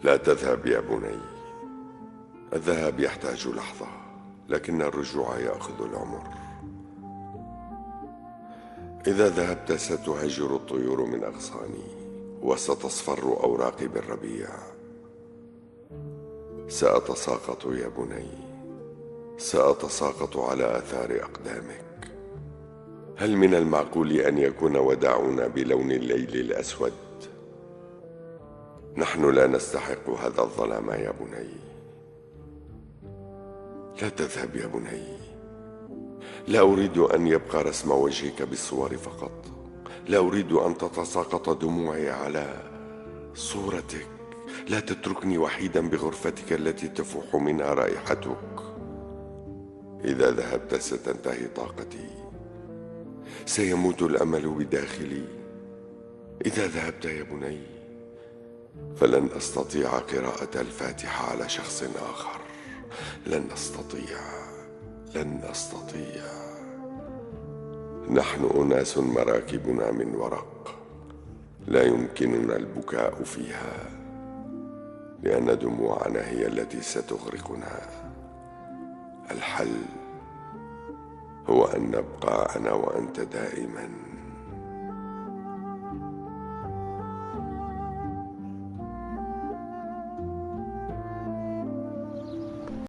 لا تذهب يا بني. الذهاب يحتاج لحظة، لكن الرجوع يأخذ العمر. إذا ذهبت ستهجر الطيور من أغصاني، وستصفر أوراقي بالربيع. سأتساقط يا بني، سأتساقط على آثار أقدامك. هل من المعقول أن يكون وداعنا بلون الليل الأسود؟ نحن لا نستحق هذا الظلام يا بني. لا تذهب يا بني. لا أريد أن يبقى رسم وجهك بالصور فقط. لا أريد أن تتساقط دموعي على صورتك. لا تتركني وحيدا بغرفتك التي تفوح منها رائحتك. إذا ذهبت ستنتهي طاقتي، سيموت الأمل بداخلي. إذا ذهبت يا بني فلن أستطيع قراءة الفاتحة على شخص آخر. لن أستطيع، لن أستطيع. نحن أناس مراكبنا من ورق، لا يمكننا البكاء فيها، لأن دموعنا هي التي ستغرقنا. الحل هو أن نبقى أنا وأنت دائما